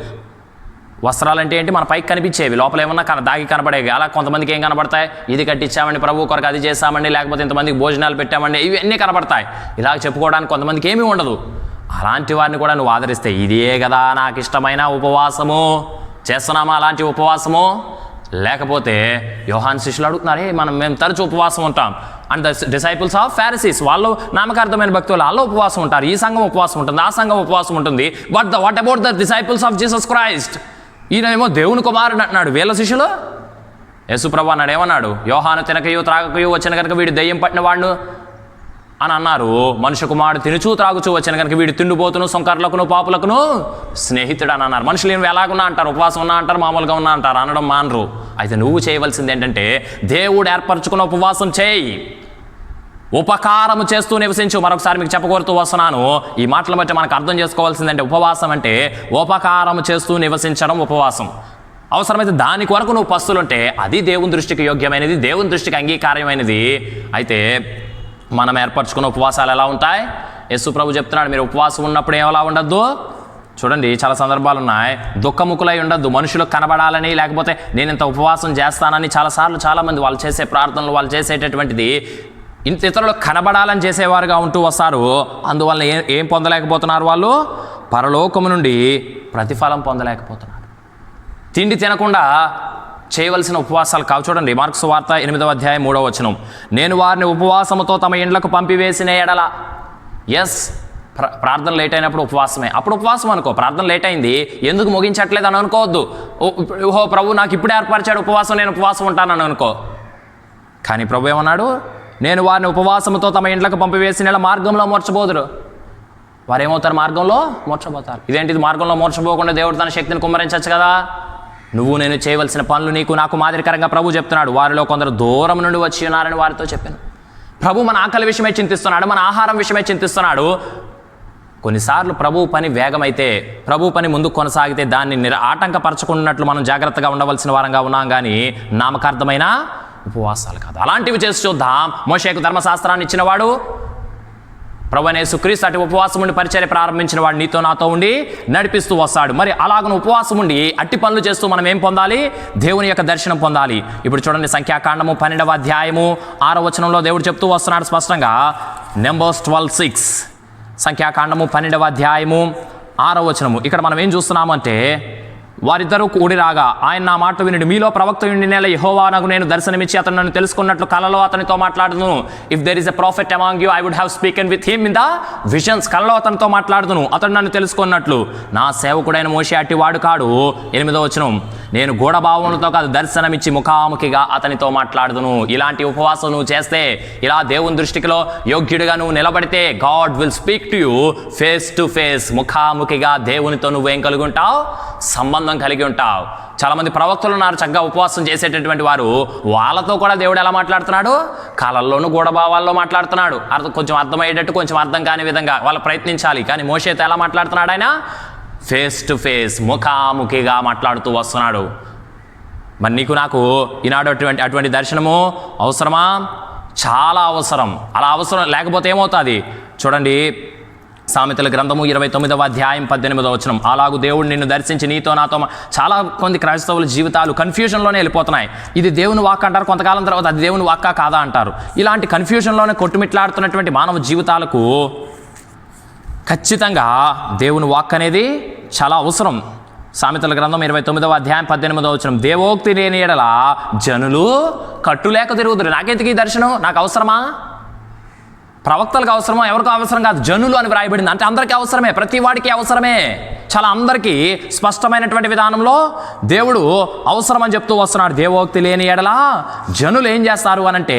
వస్త్రాలు అంటే ఏంటి, మన పైకి కనిపించేవి, లోపల ఏమన్నా దాగి కనబడేవి. అలా కొంతమందికి ఏం కనబడతాయి, ఇది కట్టించామండి ప్రభు కొరకు, అది చేస్తామండి, లేకపోతే ఇంతమందికి భోజనాలు పెట్టామండి, ఇవన్నీ కనబడతాయి. ఇలా చెప్పుకోవడానికి కొంతమందికి ఏమీ ఉండదు. అలాంటి వారిని కూడా నువ్వు ఆదరిస్తే, ఇదే కదా నాకు ఇష్టమైన ఉపవాసము, చేస్తున్నామా అలాంటి ఉపవాసము? లేకపోతే యోహాను శిష్యులు అడుగుతున్నారే, మేము తరచు ఉపవాసం ఉంటాం. And the disciples of Pharisees, వాళ్ళు నామకార్థమైన భక్తులు, వాళ్ళు ఉపవాసం ఉంటారు, ఈ సంఘం ఉపవాసం ఉంటుంది, ఆ సంఘం ఉపవాసం ఉంటుంది. What about the disciples of Jesus Christ? ఈయనేమో దేవుని కుమారుడు అంటున్నాడు, వీళ్ళ శిష్యులు యేసుప్రభు అన్నాడు, ఏమన్నాడు, యోహాను తినకయు త్రాగకయు వచ్చిన కనుక వీడు దెయ్యం పట్టిన వాడు అని అన్నారు. మనుష్య కుమారుడు తినుచూ త్రాగుచూ వచ్చిన కనుక వీడు తిండిపోతును సొంకర్లకును పాపులకును స్నేహితుడు అని అన్నారు. మనుషులు ఏమి ఎలాగున్నా అంటారు, ఉపవాసం ఉన్నా అంటారు, మామూలుగా ఉన్నా అంటారు, అనడం మానరు. అయితే నువ్వు చేయవలసింది ఏంటంటే, దేవుడు ఏర్పరచుకున్న ఉపవాసం చేయి, ఉపకారము చేస్తూ నివసించు. మరొకసారి మీకు చెప్పకూరుతూ వస్తున్నాను, ఈ మాటలు బట్టి మనకు అర్థం చేసుకోవాల్సిందంటే, ఉపవాసం అంటే ఉపకారము చేస్తూ నివసించడం ఉపవాసం. అవసరమైతే దాని కొరకు నువ్వు పస్తులుంటే అది దేవుని దృష్టికి యోగ్యమైనది, దేవుని దృష్టికి అంగీకారమైనది. అయితే మనం ఏర్పరచుకున్న ఉపవాసాలు ఎలా ఉంటాయి? యేసు ప్రభు చెప్తున్నాడు, మీరు ఉపవాసం ఉన్నప్పుడు ఏమలా ఉండద్దు. చూడండి, చాలా సందర్భాలు ఉన్నాయి, దుఃఖముఖులై ఉండద్దు, మనుషులకు కనబడాలని, లేకపోతే నేను ఇంత ఉపవాసం చేస్తానని. చాలాసార్లు చాలామంది వాళ్ళు చేసే ప్రార్థనలు, వాళ్ళు చేసేటటువంటిది ఇతరులకు కనబడాలని చేసేవారుగా ఉంటూ వస్తారు. అందువల్ల ఏం పొందలేకపోతున్నారు వాళ్ళు? పరలోకము నుండి ప్రతిఫలం పొందలేకపోతున్నారు. తిండి తినకుండా చేయవలసిన ఉపవాసాలు కావు. చూడండి, మార్కు సువార్త 8వ అధ్యాయం 3వ వచనం, నేను వారిని ఉపవాసముతో తమ ఇండ్లకు పంపివేసిన ఎడల. ఎస్, ప్రార్థన లేట్ అయినప్పుడు ఉపవాసమే. అప్పుడు ఉపవాసం అనుకో, ప్రార్థన లేట్ అయింది ఎందుకు ముగించట్లేదు అని అనుకోవద్దు. ఓహో ప్రభు నాకు ఇప్పుడే ఏర్పరిచాడు ఉపవాసం, నేను ఉపవాసం ఉంటానని అనుకో. కానీ ప్రభు ఏమన్నాడు, నేను వారిని ఉపవాసముతో తమ ఇండ్లకు పంపివేసిన మార్గంలో మూర్చబోదురు. వారు ఏమవుతారు? మార్గంలో మూర్చబోతారు. ఇదేంటిది, మార్గంలో మూర్చపోకుండా దేవుడు తన శక్తిని కుమ్మరించవచ్చు కదా. నువ్వు నేను చేయవలసిన పనులు నీకు నాకు మాదిరికరంగా ప్రభు చెప్తున్నాడు. వారిలో కొందరు దూరం నుండి వచ్చి ఉన్నారని వారితో చెప్పాను. ప్రభు మన ఆకలి విషయమే చింతిస్తున్నాడు, మన ఆహారం విషయమే చింతిస్తున్నాడు. కొన్నిసార్లు ప్రభు పని వేగమైతే, ప్రభు పని ముందుకు కొనసాగితే దాన్ని ఆటంకపరచుకున్నట్లు మనం జాగ్రత్తగా ఉండవలసిన వారంగా ఉన్నాం, కానీ నామకార్థమైన ఉపవాసాలు కాదు. అలాంటివి చేసి చూద్దాం. మోషేకు ధర్మశాస్త్రాన్ని ఇచ్చినవాడు ప్రభువైన యేసుక్రీస్తు, అటు ఉపవాసం ఉండి పరిచర్య ప్రారంభించిన వాడు నీతో నాతో ఉండి నడిపిస్తూ వస్తాడు. మరి అలాగను ఉపవాసం ఉండి అట్టి పనులు చేస్తూ మనం ఏం పొందాలి? దేవుని యొక్క దర్శనం పొందాలి. ఇప్పుడు చూడండి, సంఖ్యాకాండము 12వ అధ్యాయము 6వ వచనంలో దేవుడు చెప్తూ వస్తున్నాడు స్పష్టంగా. Numbers 12:6, సంఖ్యాకాండము 12వ అధ్యాయము 6వ వచనము. ఇక్కడ మనం ఏం చూస్తున్నామంటే, వారిద్దరూ కూడి రాగా ఆయన నా మాట వినుడి, మీలో ప్రవక్త ఉండి నెల యెహోవా నాకు నేను దర్శనమిచ్చి అతను నన్ను తెలుసుకున్నట్లు కలలో అతనితో మాట్లాడును. If there is a prophet among you I would have spoken with him in the visions. కలలో అతనితో మాట్లాడుదును, అతను నన్ను తెలుసుకున్నట్లు. నా సేవకుడైన మోషే అట్టి వాడు కాడు. 8వ వచనం, నేను గూఢభావములతో కాదు దర్శనమిచ్చి ముఖాముఖిగా అతనితో మాట్లాడుదును. ఇలాంటి ఉపవాసం నువ్వు చేస్తే, ఇలా దేవుని దృష్టిలో యోగ్యుడిగా నువ్వు నిలబడితే, God will speak to you face to face. ముఖాముఖిగా దేవునితో నువ్వేం కలిగి ఉంటావు? సంబంధం కలిగి ఉంటావు. చాలా మంది ప్రవక్తలు ఉన్నారు చక్కగా ఉపవాసం చేసేటటువంటి వారు. వాళ్ళతో కూడా దేవుడు ఎలా మాట్లాడుతున్నాడు? కళల్లోనూ గూఢభావాల్లో మాట్లాడుతున్నాడు. కొంచెం అర్థమయ్యేటట్టు, కొంచెం అర్థం కాని విధంగా వాళ్ళు ప్రయత్నించాలి. కానీ మోషేతో ఎలా మాట్లాడుతున్నాడు? ఆయన ఫేస్ టు ఫేస్, ముఖాముఖిగా మాట్లాడుతూ వస్తున్నాడు. మరి నీకు నాకు ఈనాడు అటువంటి దర్శనము అవసరమా? చాలా అవసరం. అలా అవసరం లేకపోతే ఏమవుతుంది? చూడండి, సామెతల గ్రంథము 29వ అధ్యాయం 18వ వచనం, అలాగూ దేవుడు నిన్ను దర్శించి నీతో నాతో. చాలా మంది క్రైస్తవుల జీవితాలు కన్ఫ్యూజన్లోనే వెళ్ళిపోతున్నాయి. ఇది దేవుని వాక్ అంటారు, కొంతకాలం తర్వాత అది దేవుని వాక్కా కాదా అంటారు. ఇలాంటి కన్ఫ్యూజన్లోనే కొట్టుమిట్లాడుతున్నటువంటి మానవ జీవితాలకు ఖచ్చితంగా దేవుని వాక్ అనేది చాలా అవసరం. సామెతల గ్రంథం 29వ అధ్యాయం 18వ వచనం, దేవోక్తి లేని ఎడల జనులు కట్టులేక తిరుగుదురు. నాకెందుకు ఈ దర్శనం? నాకు అవసరమా? ప్రవక్తలకు అవసరమో ఎవరికో అవసరం కాదు, జనులు అని వ్రాయబడింది. అంటే అందరికీ అవసరమే, ప్రతి వాడికి అవసరమే. చాలా అందరికీ స్పష్టమైనటువంటి విధానంలో దేవుడు అవసరం అని చెప్తూ వస్తున్నాడు. దేవోక్తి లేని ఎడలా జనులు ఏం చేస్తారు అనంటే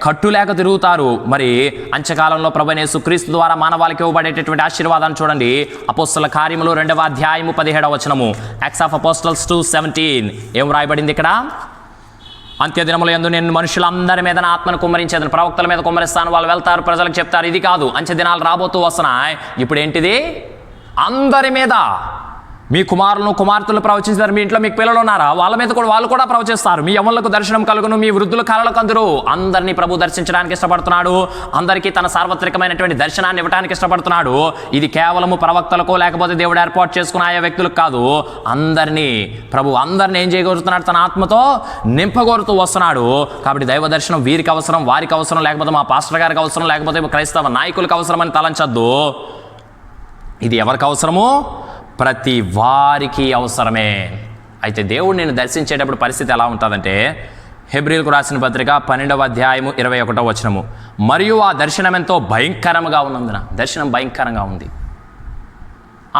కట్టు లేక తిరుగుతారు. మరి అంత్యకాలంలో ప్రభువైన యేసుక్రీస్తు ద్వారా మానవాళికి ఇవ్వబడేటటువంటి ఆశీర్వాదాన్ని చూడండి. అపోస్తల కార్యములు 2వ అధ్యాయము 17వ వచనము, యాక్ట్స్ ఆఫ్ అపోస్టల్స్ 2:17. ఏం వ్రాయబడింది ఇక్కడ? అంత్యదినముల యందు నేను మనుషులందరి మీద నా ఆత్మను కుమ్మరించేదని, ప్రవక్తల మీద కుమ్మరిస్తాను, వాళ్ళు వెళ్తారు, ప్రజలకు చెప్తారు. ఇది కాదు, అంత్యదినాలు రాబోతూ వస్తున్నాయి. ఇప్పుడు ఏంటిది? అందరి మీద. మీ కుమారులను కుమార్తెలు ప్రవచించారు. మీ ఇంట్లో మీకు పిల్లలు ఉన్నారా? వాళ్ళ మీద కూడా వాళ్ళు కూడా ప్రవచిస్తారు. మీ యవ్వనులకు దర్శనం కలుగును, మీ వృద్ధుల కలలకు అందరూ. అందరినీ ప్రభు దర్శించడానికి ఇష్టపడుతున్నాడు. అందరికీ తన సార్వత్రికమైనటువంటి దర్శనాన్ని ఇవ్వడానికి ఇష్టపడుతున్నాడు. ఇది కేవలము ప్రవక్తలకు లేకపోతే దేవుడు ఏర్పాటు చేసుకున్న ఆయా వ్యక్తులకు కాదు, అందరినీ ప్రభు అందరిని ఏం చేయగలుగుతున్నాడు? తన ఆత్మతో నింపగోరుతూ వస్తున్నాడు. కాబట్టి దైవ దర్శనం వీరికి అవసరం, వారికి అవసరం, లేకపోతే మా పాస్టర్ గారికి అవసరం, లేకపోతే క్రైస్తవ నాయకులకు అవసరం అని తలంచొద్దు. ఇది ఎవరికి అవసరము? ప్రతి వారికి అవసరమే. అయితే దేవుడు నేను దర్శించేటప్పుడు పరిస్థితి ఎలా ఉంటుందంటే, హెబ్రీలకు రాసిన పత్రిక 12వ అధ్యాయము 21వ వచనము, మరియు ఆ దర్శనం ఎంతో భయంకరంగా ఉన్నందున. దర్శనం భయంకరంగా ఉంది.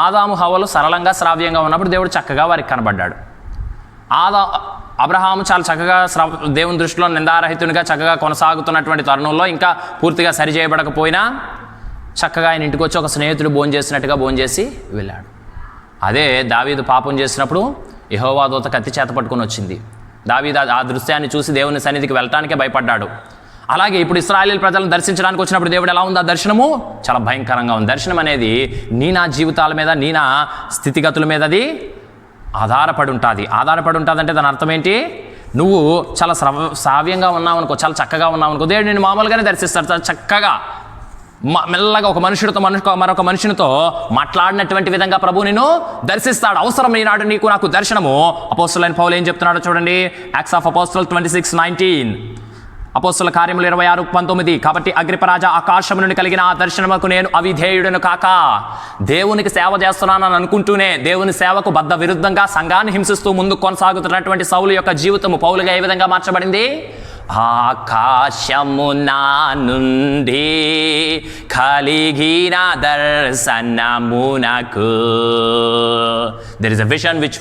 ఆదాము హవ్వలు సరళంగా శ్రావ్యంగా ఉన్నప్పుడు దేవుడు చక్కగా వారికి కనబడ్డాడు. అబ్రహాము చాలా చక్కగా దేవుని దృష్టిలో నిందారహితునిగా చక్కగా కొనసాగుతున్నటువంటి తరుణంలో, ఇంకా పూర్తిగా సరి చేయబడకపోయినా చక్కగా ఆయన ఇంటికి వచ్చి ఒక స్నేహితుడు భోంచేసినట్టుగా భోంచేసి వెళ్ళాడు. అదే దావీదు పాపం చేసినప్పుడు యెహోవా దూత కత్తి చేత పట్టుకొని వచ్చింది. దావీదు ఆ దృశ్యాన్ని చూసి దేవుని సన్నిధికి వెళ్ళటానికే భయపడ్డాడు. అలాగే ఇప్పుడు ఇశ్రాయేలు ప్రజలను దర్శించడానికి వచ్చినప్పుడు దేవుడు ఎలా ఉంది? ఆ దర్శనము చాలా భయంకరంగా ఉంది. దర్శనం అనేది నా జీవితాల మీద, నా స్థితిగతుల మీద అది ఆధారపడి ఉంటుంది. అంటే దాని అర్థం ఏంటి? నువ్వు చాలా శ్రావ్యంగా ఉన్నావు అనుకో, చాలా చక్కగా ఉన్నావు అనుకో, దేవుడు నేను మామూలుగానే దర్శిస్తాడు. చాలా చక్కగా మెల్లగా ఒక మనుషుడితో మరొక మనుషునితో మాట్లాడినటువంటి విధంగా ప్రభు నిన్ను దర్శిస్తాడు. అవసరం ఈనాడు నీకు నాకు దర్శనము. అపోస్తలుడైన పౌలు ఏం చెప్తున్నాడో చూడండి. యాక్ట్స్ ఆఫ్ అపోస్టల్స్ 26:19, అపోస్తల కార్యములు 26:19. కాబట్టి అగ్రిపరాజా, ఆకాశము నుండి కలిగిన ఆ దర్శనముకు నేను అవిధేయుడను కాక దేవునికి సేవ చేస్తున్నానని అనుకుంటూనే దేవుని సేవకు బద్ధ విరుద్ధంగా సంఘాన్ని హింసిస్తూ ముందుకు కొనసాగుతున్నటువంటి సౌలు యొక్క జీవితము పౌలుగా ఏ విధంగా మార్చబడింది? ఆకాశము నా నుండి కలిగిన దర్శనమునకు. There is a vision which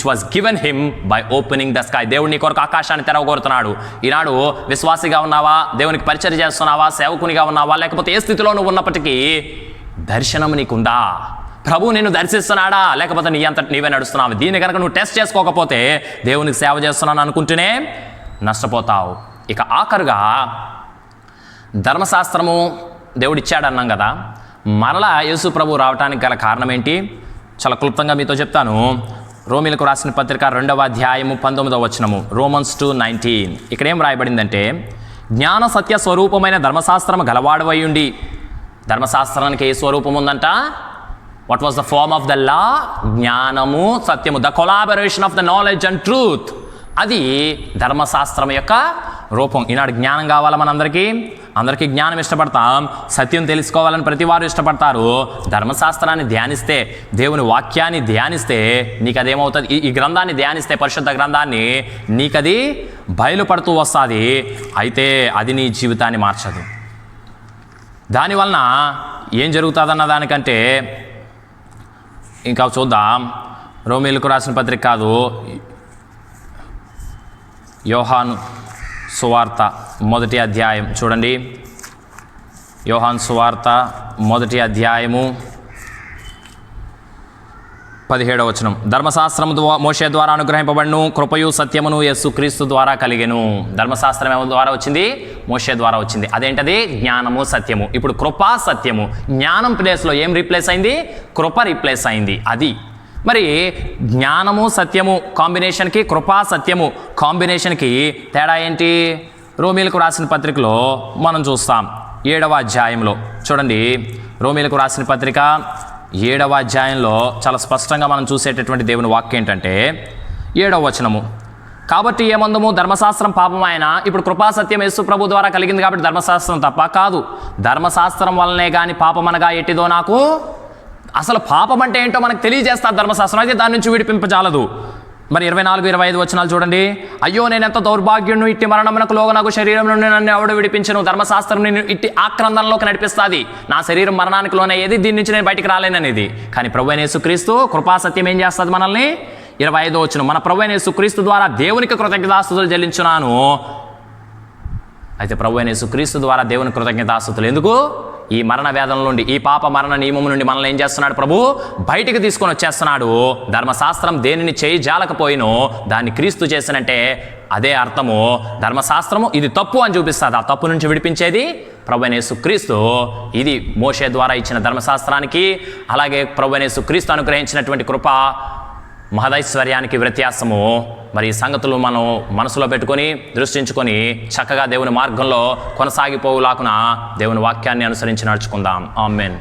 was given him by opening the sky. దేవుడు నీ కొరకు ఆకాశాన్ని తెరవగోరుతున్నాడు. ఈనాడు విశ్వాసిగా ఉన్నావా, దేవునికి పరిచర్య చేస్తున్నావా, సేవకునిగా ఉన్నావా, లేకపోతే ఏ స్థితిలో నువ్వు ఉన్నప్పటికీ దర్శనం నీకుందా? ప్రభు నిన్ను దర్శిస్తున్నాడా, లేకపోతే నీ అంతటి నీవే నడుస్తున్నావు? దీన్ని కనుక నువ్వు టెస్ట్ చేసుకోకపోతే దేవునికి సేవ చేస్తున్నాను అనుకుంటూనే నష్టపోతావు. ఇక ఆఖరుగా ధర్మశాస్త్రము దేవుడు ఇచ్చాడు అన్నాం కదా. మరలా యేసు ప్రభు రావటానికి గల కారణం ఏంటి? చాలా క్లుప్తంగా మీతో చెప్తాను. రోమీలకు రాసిన పత్రిక 2వ అధ్యాయము 19వ వచనము, Romans 2:19. ఇక్కడ ఏం రాయబడిందంటే, జ్ఞాన సత్య స్వరూపమైన ధర్మశాస్త్రము గలవాడవై ఉండి. ధర్మశాస్త్రానికి ఏ స్వరూపం ఉందంట? What was the form of the law? జ్ఞానము, సత్యము, the collaboration of the knowledge and truth. అది ధర్మశాస్త్రం యొక్క రూపం. ఈనాడు జ్ఞానం కావాలా అందరికీ జ్ఞానం ఇష్టపడతాం. సత్యం తెలుసుకోవాలని ప్రతి వారు ఇష్టపడతారు. ధర్మశాస్త్రాన్ని ధ్యానిస్తే, దేవుని వాక్యాన్ని ధ్యానిస్తే నీకు అదేమవుతుంది? ఈ గ్రంథాన్ని ధ్యానిస్తే, పరిశుద్ధ గ్రంథాన్ని, నీకది బయలుపడుతూ వస్తుంది. అయితే అది నీ జీవితాన్ని మార్చదు. దానివలన ఏం జరుగుతుందన్న దానికంటే ఇంకా చూద్దాం. రోమీలకు రాసిన పత్రిక కాదు, యోహాను సువార్త 1వ అధ్యాయం చూడండి. యోహాను సువార్త 1వ అధ్యాయము 17వ వచనం, ధర్మశాస్త్రము మోషే ద్వారా అనుగ్రహింపబడును, కృపయు సత్యమును యేసుక్రీస్తు ద్వారా కలిగెను. ధర్మశాస్త్రం ఎవరి ద్వారా వచ్చింది? మోషే ద్వారా వచ్చింది. అదేంటది? జ్ఞానము, సత్యము. ఇప్పుడు కృపా, సత్యము. జ్ఞానం ప్లేస్లో ఏం రీప్లేస్ అయింది? కృప రీప్లేస్ అయింది. అది మరి జ్ఞానము సత్యము కాంబినేషన్కి, కృపా సత్యము కాంబినేషన్కి తేడా ఏంటి? రోమీలకు రాసిన పత్రికలో మనం చూస్తాం. 7వ అధ్యాయంలో చూడండి. రోమీలకు రాసిన పత్రిక 7వ అధ్యాయంలో చాలా స్పష్టంగా మనం చూసేటటువంటి దేవుని వాక్యం ఏంటంటే 7వ వచనము, కాబట్టి ఏమందము? ధర్మశాస్త్రం పాపమాయన, ఇప్పుడు కృపాసత్యం యేసు ప్రభు ద్వారా కలిగింది కాబట్టి ధర్మశాస్త్రం తప్ప కాదు. ధర్మశాస్త్రం వల్లనే కానీ పాపమనగా ఎట్టిదో నాకు. అసలు పాపం అంటే ఏంటో మనకు తెలియజేస్తారు ధర్మశాస్త్రం, అయితే దాని నుంచి విడిపింపజాలదు. మరి 24-25 వచనాలు చూడండి. అయ్యో నేను ఎంత దౌర్భాగ్యును, ఇట్టి మరణమునకు లోగనగు శరీరం నుండి నన్ను ఎవడు విడిపించను? ధర్మశాస్త్రం నేను ఇట్టి ఆక్రందనలోకి నడిపిస్తుంది. నా శరీరం మరణానికి లోనయ్యేది, దీని నుంచి నేను బయటికి రాలేననేది. కానీ ప్రభువైన యేసుక్రీస్తు కృపాసత్యం ఏం చేస్తుంది మనల్ని? 25 వచనం, మన ప్రభువైన యేసుక్రీస్తు ద్వారా దేవునికి కృతజ్ఞతాస్తుతులు చెల్లించున్నాను. అయితే ప్రభువైన యేసుక్రీస్తు ద్వారా దేవుని కృతజ్ఞతాస్తుతులు ఎందుకు? ఈ మరణ వేదన నుండి, ఈ పాప మరణ నియమం నుండి మనల్ని ఏం చేస్తున్నాడు ప్రభు? బయటికి తీసుకొని వచ్చేస్తున్నాడు. ధర్మశాస్త్రం దేనిని చేయి జాలకపోయినో దాన్ని క్రీస్తు చేసినంటే అదే అర్థము. ధర్మశాస్త్రము ఇది తప్పు అని చూపిస్తుంది, ఆ తప్పు నుంచి విడిపించేది ప్రభువైన యేసుక్రీస్తు. ఇది మోషే ద్వారా ఇచ్చిన ధర్మశాస్త్రానికి, అలాగే ప్రభువైన యేసుక్రీస్తు అనుగ్రహించినటువంటి కృప మహదైశ్వర్యానికి వ్యత్యాసము. మరి ఈ సంగతులు మనం మనసులో పెట్టుకొని దృష్టించుకొని చక్కగా దేవుని మార్గంలో కొనసాగిపోవులాకున దేవుని వాక్యాన్ని అనుసరించి నడుచుకుందాం. ఆమేన్.